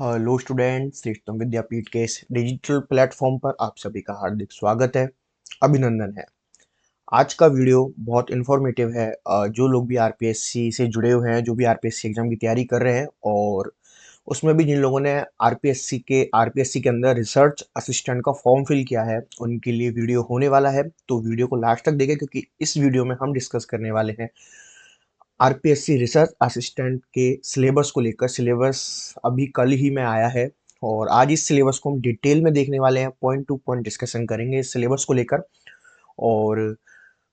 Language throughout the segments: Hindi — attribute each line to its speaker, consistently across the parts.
Speaker 1: हेलो स्टूडेंट्स, श्रेष्ठतम विद्यापीठ के इस डिजिटल प्लेटफॉर्म पर आप सभी का हार्दिक स्वागत है, अभिनंदन है। आज का वीडियो बहुत इन्फॉर्मेटिव है। जो लोग भी आरपीएससी से जुड़े हुए हैं, जो भी आरपीएससी एग्जाम की तैयारी कर रहे हैं और उसमें भी जिन लोगों ने आरपीएससी के अंदर रिसर्च असिस्टेंट का फॉर्म फिल किया है, उनके लिए वीडियो होने वाला है। तो वीडियो को लास्ट तक देखें, क्योंकि इस वीडियो में हम डिस्कस करने वाले हैं आरपीएससी रिसर्च असिस्टेंट के सिलेबस को लेकर। सिलेबस अभी कल ही में आया है और आज इस सिलेबस को हम डिटेल में देखने वाले हैं, पॉइंट टू पॉइंट डिस्कशन करेंगे इस सिलेबस को लेकर। और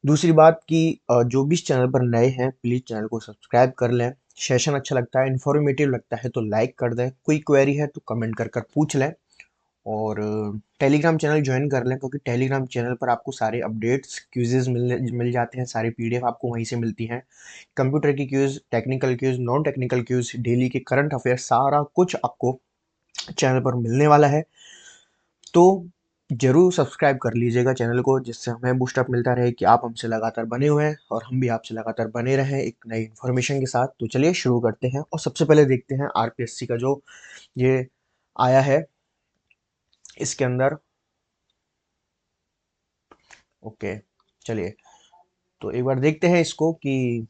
Speaker 1: दूसरी बात कि जो भी इस चैनल पर नए हैं, प्लीज़ चैनल को सब्सक्राइब कर लें। सेशन अच्छा लगता है, इन्फॉर्मेटिव लगता है तो लाइक कर दें, कोई क्वेरी है तो कमेंट कर कर पूछ लें। और टेलीग्राम चैनल ज्वाइन कर लें, क्योंकि टेलीग्राम चैनल पर आपको सारे अपडेट्स, क्विज़ेज़ मिल जाते हैं, सारी पीडीएफ आपको वहीं से मिलती हैं। कंप्यूटर की Qs, technical Qs, non technical Qs, daily के करंट अफेयर, सारा कुछ आपको चैनल पर मिलने वाला है। तो ज़रूर सब्सक्राइब कर लीजिएगा चैनल को, जिससे हमें बूस्टअप मिलता रहे कि आप हमसे लगातार बने हुए हैं और हम भी आपसे लगातार बने रहें एक नई इन्फॉर्मेशन के साथ। तो चलिए शुरू करते हैं और सबसे पहले देखते हैं आरपीएससी का जो ये आया है इसके अंदर। ओके, चलिए तो एक बार देखते हैं इसको कि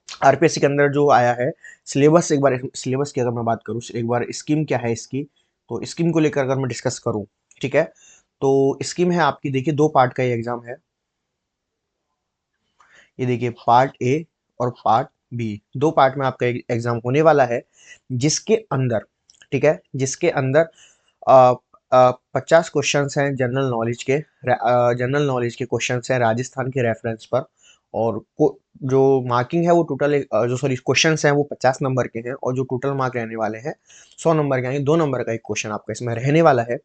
Speaker 1: आरपीएससी के अंदर जो आया है सिलेबस। एक बार सिलेबस की अगर मैं बात करूँ, एक बार स्कीम क्या है इसकी, तो स्कीम को लेकर अगर मैं डिस्कस करूँ, ठीक है। तो स्कीम है आपकी, देखिए दो पार्ट का ये एग्जाम है। ये देखिए पार्ट ए और पार्ट बी, दो पार्ट में आपका एग्जाम होने वाला है, जिसके अंदर, ठीक है, जिसके अंदर 50 क्वेश्चन हैं जनरल नॉलेज के। जनरल नॉलेज के क्वेश्चन हैं राजस्थान के रेफरेंस पर। और जो मार्किंग है वो टोटल, जो सॉरी क्वेश्चन हैं वो 50 नंबर के हैं, और जो टोटल मार्क रहने वाले हैं 100 नंबर के, यानी 2 नंबर का एक क्वेश्चन आपका इसमें रहने वाला है।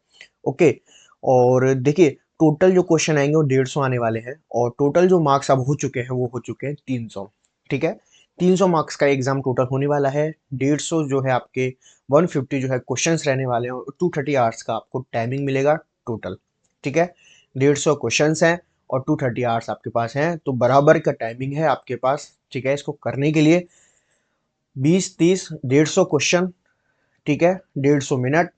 Speaker 1: ओके, और देखिए टोटल जो क्वेश्चन आएंगे वो 150 आने वाले हैं, और टोटल जो मार्क्स अब हो चुके हैं वो हो चुके हैं 300। ठीक है, 300 मार्क्स का एग्जाम टोटल होने वाला है। 150 जो है आपके 150 जो है क्वेश्चंस रहने वाले हैं, और 230 आवर्स का आपको टाइमिंग मिलेगा टोटल। ठीक है, 150 क्वेश्चंस हैं और 230 आवर्स आपके पास हैं, तो बराबर का टाइमिंग है आपके पास। ठीक है, इसको करने के लिए 20, 30, 150 क्वेश्चन, ठीक है, 150 मिनट,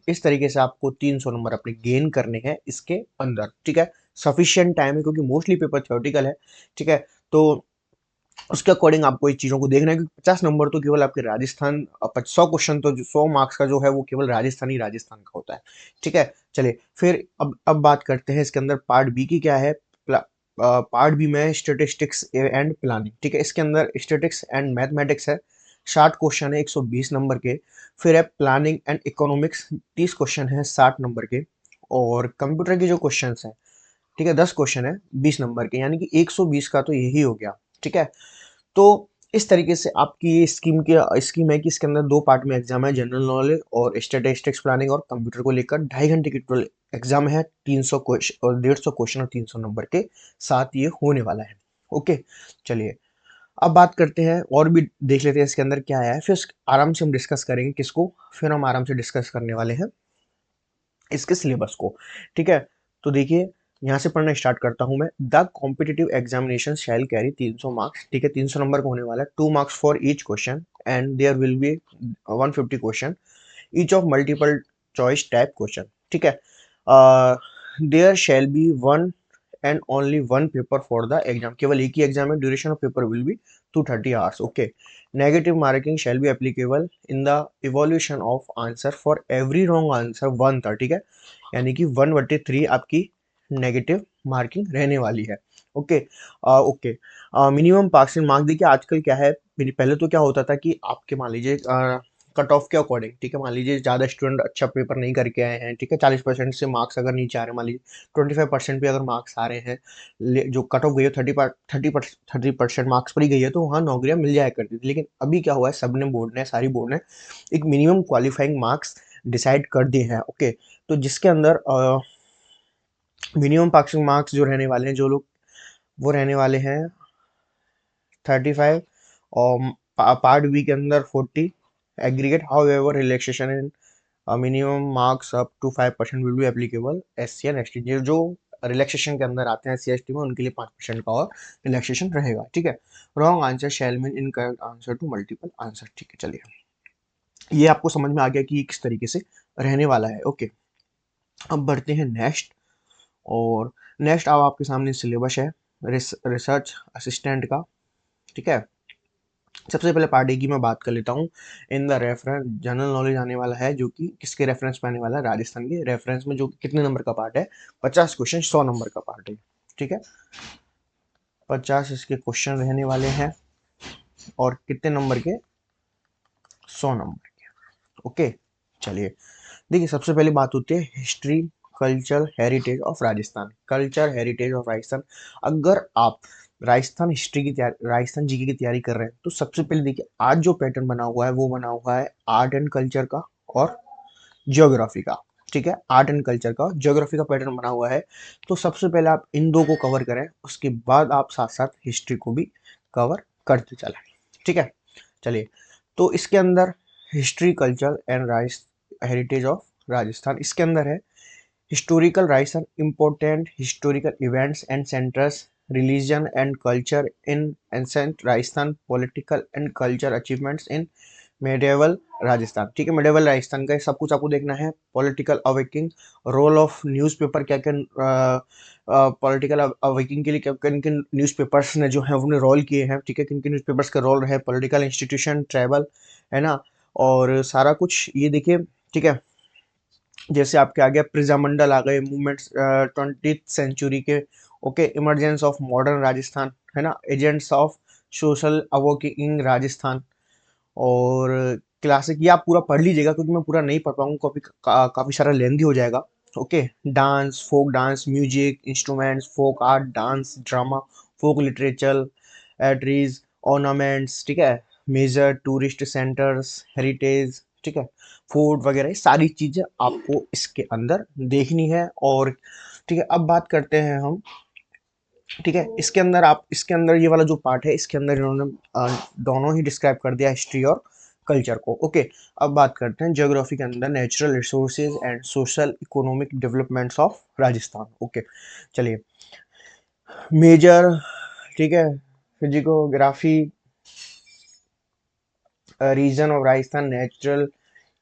Speaker 1: इस तरीके से आपको 300 नंबर अपने गेन करने हैं इसके अंदर। ठीक है, सफिशियंट टाइम है, क्योंकि मोस्टली पेपर थ्योरेटिकल है। ठीक है, तो उसके अकॉर्डिंग आपको इस चीज़ों को देखना है, क्योंकि 50 नंबर तो केवल आपके राजस्थान, 100 क्वेश्चन तो 100 मार्क्स का जो है वो केवल राजस्थान का होता है। ठीक है, चलिए फिर अब बात करते हैं इसके अंदर पार्ट बी की क्या है। पार्ट बी में स्टेटिस्टिक्स एंड प्लानिंग। ठीक है, इसके अंदर स्टेटिक्स एंड मैथमेटिक्स है, 60 क्वेश्चन है 120 नंबर के। फिर है प्लानिंग एंड इकोनॉमिक्स, 30 क्वेश्चन है 60 नंबर के। और कंप्यूटर के जो क्वेश्चन हैं, ठीक है, 10 क्वेश्चन है 20 नंबर के, यानी कि 120 का तो यही हो गया। ठीक है, तो इस तरीके से आपकी ये स्कीम है कि इसके अंदर दो पार्ट में एग्जाम है, जनरल नॉलेज और स्टैटिस्टिक्स प्लानिंग, और कंप्यूटर को लेकर 2.5 घंटे की टोटल एग्जाम है। 300 क्वेश्चन और 150 क्वेश्चन और 300 नंबर के साथ ये होने वाला है। ओके, चलिए अब बात करते हैं और भी देख लेते हैं इसके अंदर क्या आया है, फिर आराम से हम डिस्कस करेंगे किसको, फिर हम आराम से डिस्कस करने वाले हैं इसके सिलेबस को। ठीक है, तो देखिए यहाँ से पढ़ना स्टार्ट करता हूँ मैं। The competitive examination shall carry 300 marks. ठीक है, 300 नंबर का होने वाला है, 2 marks for each question and there will be 150 question each of multiple choice type question. ठीक है, there shall be one and only one paper for the exam, केवल एक ही एग्जाम है, duration of paper will be 230 hours. Okay, negative marking shall be applicable in the evolution of answer for every wrong answer 1 था। ठीक है, यानी कि 1/3 आपकी नेगेटिव मार्किंग रहने वाली है। Okay, okay, minimum passing mark देखिए आजकल क्या है, पहले तो क्या होता था कि आपके मान लीजिए कट ऑफ के अकॉर्डिंग, ठीक है, मान लीजिए ज़्यादा स्टूडेंट अच्छा पेपर नहीं करके आए हैं, ठीक है, 40% से मार्क्स अगर नीचे आ रहे हैं, मान लीजिए 25% भी अगर मार्क्स आ रहे हैं, जो कट ऑफ गई है 30% मार्क्स पर ही गई है, तो वहाँ नौकरियाँ मिल जाया करती थी। लेकिन अभी क्या हुआ है, सबने बोर्ड ने, सारी बोर्ड ने एक मिनिमम क्वालिफाइंग मार्क्स डिसाइड कर दिए हैं। ओके, तो जिसके अंदर मिनिमम पासिंग मार्क्स जो रहने वाले हैं, जो लोग, वो रहने वाले हैं 35, और पार्ट बी के अंदर 40 aggregate. However relaxation in minimum marks up to 5% will be applicable SC and ST। जो रिलैक्सेशन के अंदर आते हैं SC ST में, उनके लिए 5% का और रिलैक्सेशन रहेगा। ठीक है, wrong answer shall mean incorrect answer to multiple answer. ठीक है, चलिए ये आपको समझ में आ गया कि ये किस तरीके से रहने वाला है। ओके, अब बढ़ते हैं नेक्स्ट। और नेक्स्ट अब आपके सामने सिलेबस है रिसर्च असिस्टेंट का, ठीक है। सबसे पहले पार्ट ए की मैं बात कर लेता हूँ। In the reference general knowledge आने वाला है, जो कि किसके रेफरेंस में आने वाला है, राजस्थान के रेफरेंस में, जो कितने नंबर का पार्ट है, 50 क्वेश्चन 100 नंबर का पार्ट है, ठीक है। 50 इसके क्वेश्चन रहने वाले हैं और कितने नंबर के, 100 नंबर के। ओके, चलिए देखिए, सबसे पहली बात होती है history culture heritage of Rajasthan. Culture heritage of Rajasthan, अगर आप राजस्थान हिस्ट्री की तैयारी, राजस्थान जीके की तैयारी कर रहे हैं, तो सबसे पहले देखिए आज जो पैटर्न बना हुआ है वो बना हुआ है आर्ट एंड कल्चर का और ज्योग्राफी का, ठीक है। आर्ट एंड कल्चर का, ज्योग्राफी का पैटर्न बना हुआ है। तो सबसे पहले आप इन दो को कवर करें, उसके बाद आप साथ साथ हिस्ट्री को भी कवर करते चलें, ठीक है। चलिए, तो इसके अंदर history culture and heritage of Rajasthan, इसके अंदर है historical Rajasthan, important historical events and centres, religion and culture in ancient Rajasthan, political and culture achievements in medieval Rajasthan, ठीक है। मेडिएवल राजस्थान का सब कुछ आपको देखना है। Political awakening, role of newspaper, क्या क्या पॉलिटिकल अवेकिंग के लिए क्या किन किन न्यूज़पेपर्स ने जो है अपने रोल किए हैं, ठीक है। किन किन न्यूज़पेपर्स का रोल है, पॉलिटिकल इंस्टीट्यूशन, ट्रैवल, है ना, और सारा कुछ ये देखिए, ठीक है। जैसे आपके आ गया प्रजामंडल आ गए, मूवमेंट्स 20th सेंचुरी के, okay. Emergence of modern Rajasthan, है ना, एजेंट्स ऑफ सोशल अवोकिंग राजस्थान, और क्लासिक, ये आप पूरा पढ़ लीजिएगा क्योंकि मैं पूरा नहीं पढ़ पाऊंगा, काफ़ी सारा लेंदी हो जाएगा। Okay, dance, folk dance, music instruments, folk art, dance, drama, folk literature, trees, ornaments, ठीक है। मेजर टूरिस्ट सेंटर्स, हेरिटेज, ठीक है, फूड वगैरह, ये सारी चीज़ें आपको इसके अंदर देखनी है। और ठीक है, अब बात करते हैं हम, ठीक है। इसके अंदर आप, इसके अंदर ये वाला जो पार्ट है, इसके अंदर इन्होंने दोनों ही डिस्क्राइब कर दिया, हिस्ट्री और कल्चर को। ओके, अब बात करते हैं ज्योग्राफी के अंदर natural resources and social economic developments of Rajasthan. Okay, चलिए, मेजर, ठीक है, physiography region of Rajasthan, natural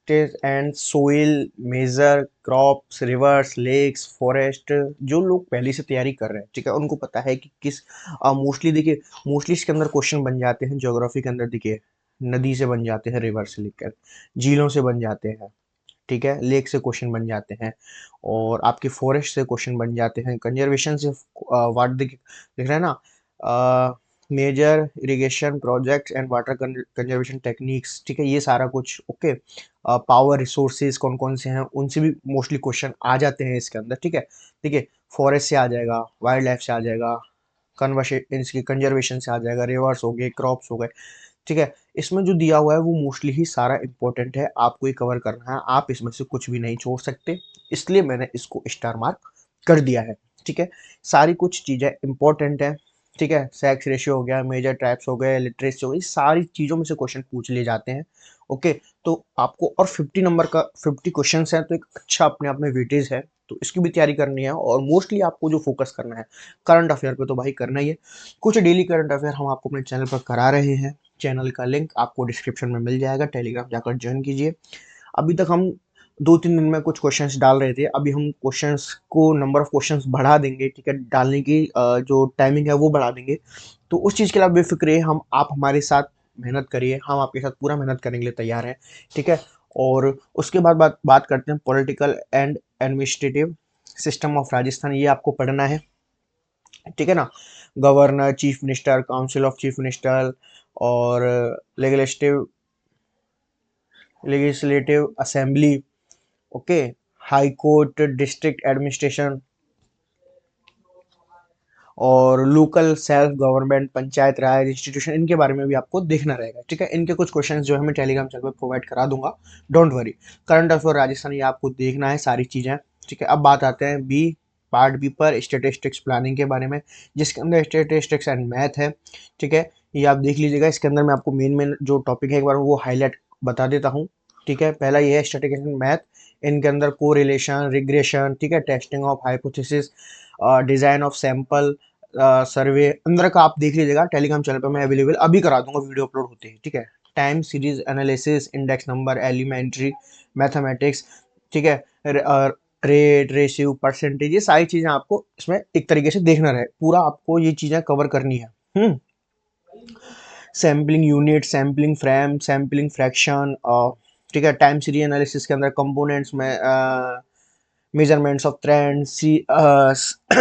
Speaker 1: and soil, major crops, rivers, lakes, forest. जो लोग पहले से तैयारी कर रहे हैं, ठीक है, उनको पता है कि किस, मोस्टली देखिए, मोस्टली इसके अंदर क्वेश्चन बन जाते हैं ज्योग्राफी के अंदर, देखिए नदी से बन जाते हैं, रिवर से लेकर झीलों से बन जाते हैं, ठीक है, लेक से क्वेश्चन बन जाते हैं, और आपके फॉरेस्ट से क्वेश्चन बन जाते हैं, कंजर्वेशन से वाट दिख रहा है ना, major irrigation projects and water conservation techniques, ठीक है, ये सारा कुछ। ओके, पावर रिसोर्सेज कौन कौन से हैं, उनसे भी मोस्टली क्वेश्चन आ जाते हैं इसके अंदर, ठीक है। देखिए, फॉरेस्ट से आ जाएगा, वाइल्ड लाइफ से आ जाएगा, कन्वर्सेशन इसकी कंजर्वेशन से आ जाएगा, रिवर्स हो गए, क्रॉप्स हो गए, ठीक है। इसमें जो दिया हुआ है वो मोस्टली ही सारा इंपॉर्टेंट है, आपको ये कवर करना है, आप इसमें से कुछ भी नहीं छोड़ सकते, इसलिए मैंने इसको स्टार मार्क कर दिया है, ठीक है। सारी कुछ चीज़ें इंपॉर्टेंट है, ठीक है। सेक्स रेशियो हो गया, मेजर टाइप्स हो गए, लिटरेसी हो गई, सारी चीज़ों में से क्वेश्चन पूछ लिए जाते हैं। ओके, तो आपको, और 50 नंबर का 50 क्वेश्चन है, तो एक अच्छा अपने आप में वेटेज है, तो इसकी भी तैयारी करनी है। और मोस्टली आपको जो फोकस करना है करंट अफेयर पे, तो भाई करना ही है। कुछ डेली करंट अफेयर हम आपको अपने चैनल पर करा रहे हैं, चैनल का लिंक आपको डिस्क्रिप्शन में मिल जाएगा, टेलीग्राम जाकर ज्वाइन कीजिए। अभी तक हम 2-3 दिन में कुछ क्वेश्चंस डाल रहे थे, अभी हम क्वेश्चंस को, नंबर ऑफ क्वेश्चंस बढ़ा देंगे, ठीक है, डालने की जो टाइमिंग है वो बढ़ा देंगे। तो उस चीज़ के लिए आप बेफिक्र रहिए, हम, आप हमारे साथ मेहनत करिए, हम आपके साथ पूरा मेहनत करने के लिए तैयार हैं, ठीक है। और उसके बाद बात करते हैं political and administrative system of Rajasthan, ये आपको पढ़ना है, ठीक है ना। Governor, chief minister, council of chief minister, और legislative legislative assembly, okay, high court, district administration, और local self government, panchayat raj institution, इनके बारे में भी आपको देखना रहेगा, ठीक है। इनके कुछ क्वेश्चंस जो है मैं टेलीग्राम चैनल पर प्रोवाइड करा दूंगा, don't worry. Current affair Rajasthan, ये आपको देखना है सारी चीज़ें, ठीक है। अब बात आते हैं बी, पार्ट बी पर, स्टेटिस्टिक्स प्लानिंग के बारे में, जिसके अंदर स्टेटिस्टिक्स एंड मैथ है, ठीक है। ये आप देख लीजिएगा, इसके अंदर मैं आपको मेन मेन जो टॉपिक है एक बार वो हाईलाइट बता देता हूँ, ठीक है। पहला ये है स्टैटिस्टिक्स एंड मैथ, इनके अंदर कोरिलेशन, रिग्रेशन, ठीक है, testing of hypothesis, design of sample, survey, अंदर का आप देख लीजिएगा, टेलीग्राम चैनल पर मैं अवेलेबल अभी करा दूंगा वीडियो अपलोड होते हैं, ठीक है। Time series analysis, index number, elementary mathematics, ठीक है, रेट, रेशियो, परसेंटेज, ये सारी चीजें आपको इसमें एक तरीके से देखना रहे, पूरा आपको ये चीजें कवर करनी है। Sampling unit, sampling frame, sampling fraction, ठीक है, टाइम सीरीज एनालिसिस के अंदर कंपोनेंट्स में measurements of trends,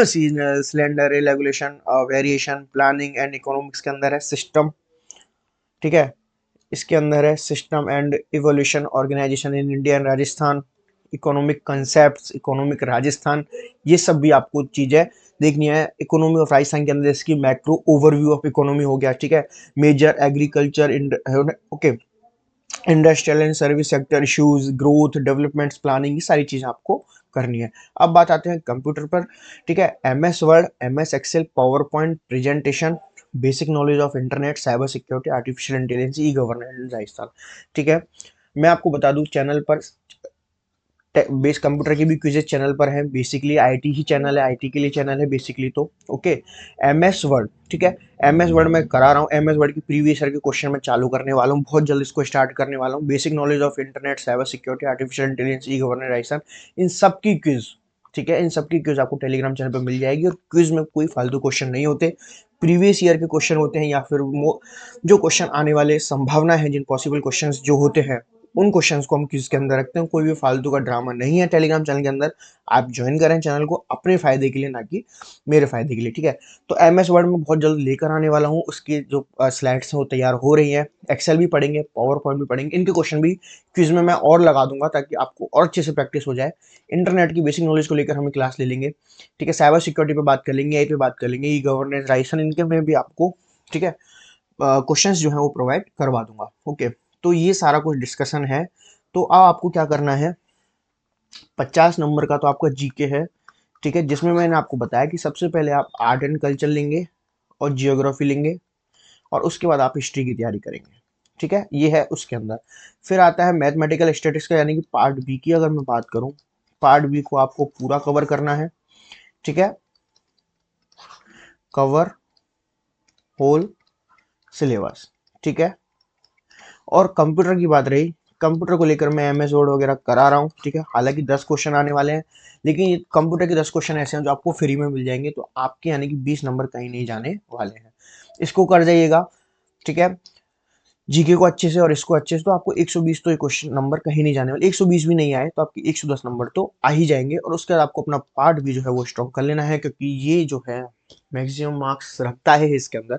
Speaker 1: seasonal, slender, regulation, variation, planning and economics के अंदर है सिस्टम, ठीक है, इसके अंदर है system and evolution, organization in India and Rajasthan, economic concept, economic Rajasthan, ये सब भी आपको चीजें देखनी है। इकोनॉमी ऑफ राजस्थान के अंदर इसकी मैक्रो ओवरव्यू ऑफ इकोनॉमी हो गया, ठीक है, major agriculture, okay, industrial and service sector issues, growth, developments, planning, ये सारी चीजें आपको करनी है। अब बात आते हैं कंप्यूटर पर, ठीक है, MS Word, MS Excel, PowerPoint presentation, basic knowledge of internet, cyber security, artificial intelligence, E governance Rajasthan, ठीक है। मैं आपको बता दूं चैनल पर बेस कंप्यूटर की भी क्विजेज चैनल पर है, बेसिकली आईटी ही चैनल है, आईटी के लिए चैनल है बेसिकली, तो ओके। एमएस वर्ड, ठीक है, एमएस वर्ड में करा रहा हूँ, एमएस वर्ड की प्रीवियस ईयर के क्वेश्चन मैं चालू करने वाला हूँ, बहुत जल्द इसको स्टार्ट करने वाला हूँ। Basic knowledge of internet, cyber security, artificial intelligence, E governance Rajasthan, इन सब की क्विज, ठीक है, इन सब की क्विज आपको टेलीग्राम चैनल पर मिल जाएगी। और क्विज में कोई फालतू क्वेश्चन नहीं होते, प्रीवियस ईयर के क्वेश्चन होते हैं, या फिर जो क्वेश्चन आने वाले संभावना है, जिन पॉसिबल क्वेश्चन जो होते हैं उन क्वेश्चंस को हम किसके अंदर रखते हैं। कोई भी फालतू का ड्रामा नहीं है टेलीग्राम चैनल के अंदर। आप ज्वाइन करें चैनल को अपने फायदे के लिए, ना कि मेरे फायदे के लिए, ठीक है। तो एमएस वर्ड में बहुत जल्द लेकर आने वाला हूँ, उसकी जो स्लाइड्स हैं वो तैयार हो रही हैं, एक्सेल भी पढ़ेंगे, पावर पॉइंट भी पढ़ेंगे, इनके क्वेश्चन भी क्विज में मैं और लगा दूंगा ताकि आपको और अच्छे से प्रैक्टिस हो जाए। इंटरनेट की बेसिक नॉलेज को लेकर हम क्लास ले लेंगे, ठीक है, साइबर सिक्योरिटी पे बात कर लेंगे, आई पे बात कर लेंगे, ई गवर्नेंस राइसन, इनके में भी आपको, ठीक है, क्वेश्चंस जो है वो प्रोवाइड करवा दूंगा, ओके। तो ये सारा कुछ डिस्कशन है। तो अब आपको क्या करना है, 50 नंबर का तो आपका जीके है, ठीक है, जिसमें मैंने आपको बताया कि सबसे पहले आप आर्ट एंड कल्चर लेंगे और जियोग्राफी लेंगे, और उसके बाद आप हिस्ट्री की तैयारी करेंगे, ठीक है, ये है उसके अंदर। फिर आता है मैथमेटिकल स्टैटिस्टिक्स का, यानी कि पार्ट बी की अगर मैं बात करूं, पार्ट बी को आपको पूरा कवर करना है, ठीक है, कवर होल सिलेबस, ठीक है। और कंप्यूटर की बात रही, कंप्यूटर को लेकर मैं एमएस वर्ड वगैरह करा रहा हूँ, ठीक है, हालांकि 10 क्वेश्चन आने वाले हैं, लेकिन कंप्यूटर के 10 क्वेश्चन ऐसे हैं जो आपको फ्री में मिल जाएंगे, तो आपके यानी कि 20 नंबर कहीं नहीं जाने वाले हैं। इसको कर जाइएगा, ठीक है, जीके को अच्छे से और इसको अच्छे से, तो आपको 120 तो क्वेश्चन नंबर कहीं नहीं जाने वाले, 120 भी नहीं आए तो आपकी 110 नंबर तो आ ही जाएंगे। और उसके बाद आपको अपना पार्ट भी जो है वो स्ट्रॉन्ग कर लेना है, क्योंकि ये जो है मैक्सिमम मार्क्स रखता है इसके अंदर,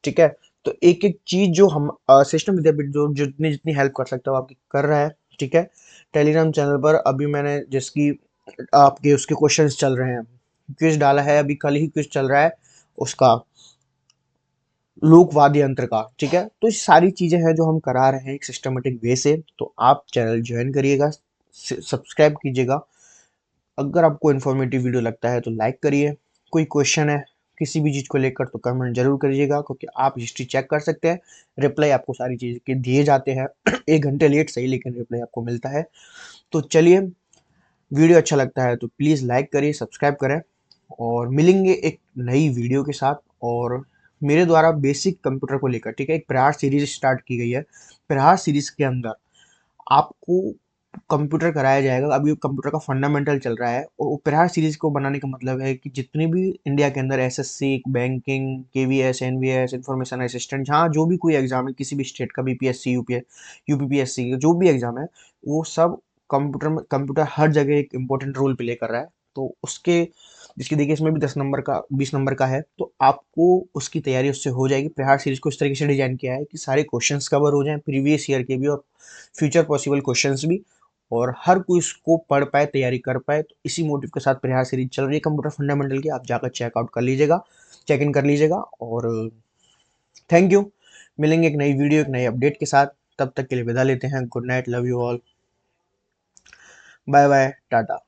Speaker 1: ठीक है। तो एक एक चीज जो हम सिस्टम विद्यापीठ जो जितनी जितनी हेल्प कर सकता है वो आपकी कर रहा है, ठीक है। टेलीग्राम चैनल पर अभी मैंने जिसकी आपके उसके क्वेश्चंस चल रहे हैं, क्विज डाला है, अभी कल ही क्विज चल रहा है उसका, लोक वाद्य यंत्र का, ठीक है। तो ये सारी चीजें हैं जो हम करा रहे हैं एक सिस्टमेटिक वे से, तो आप चैनल ज्वाइन करिएगा, सब्सक्राइब कीजिएगा। अगर आपको इन्फॉर्मेटिव वीडियो लगता है तो लाइक करिए, कोई क्वेश्चन है किसी भी चीज़ को लेकर तो कमेंट जरूर करिएगा, क्योंकि आप हिस्ट्री चेक कर सकते हैं, रिप्लाई आपको सारी चीज़ के दिए जाते हैं 1 घंटे लेट सही, लेकिन रिप्लाई आपको मिलता है। तो चलिए, वीडियो अच्छा लगता है तो प्लीज़ लाइक करिए, सब्सक्राइब करें, और मिलेंगे एक नई वीडियो के साथ। और मेरे द्वारा बेसिक कंप्यूटर को लेकर, ठीक है, एक प्रयास सीरीज स्टार्ट की गई है, प्रयास सीरीज के अंदर आपको कंप्यूटर कराया जाएगा। अभी कंप्यूटर का फंडामेंटल चल रहा है, और प्रहार सीरीज को बनाने का मतलब है कि जितने भी इंडिया के अंदर SSC, banking, KVS, NVS, information assistant, जहाँ जो भी कोई एग्जाम है किसी भी स्टेट का, बीपीएससी, यूपीपीएससी, जो भी एग्जाम है, वो सब कंप्यूटर हर जगह एक इंपॉर्टेंट रोल प्ले कर रहा है। तो उसके जिसकी देखिए इसमें भी 10 नंबर का, 20 नंबर का है, तो आपको उसकी तैयारी उससे हो जाएगी। प्रहार सीरीज को इस तरीके से डिजाइन किया है कि सारे क्वेश्चंस कवर हो जाएं, प्रीवियस ईयर के भी और फ्यूचर पॉसिबल क्वेश्चंस भी, और हर कोई इसको पढ़ पाए, तैयारी कर पाए। तो इसी मोटिव के साथ प्रयास सीरीज चल रही है कंप्यूटर फंडामेंटल की, आप जाकर चेकआउट कर लीजिएगा, चेक इन कर लीजिएगा। और थैंक यू, मिलेंगे एक नई वीडियो, एक नए अपडेट के साथ, तब तक के लिए विदा लेते हैं, good night, love you all, bye bye, Tata.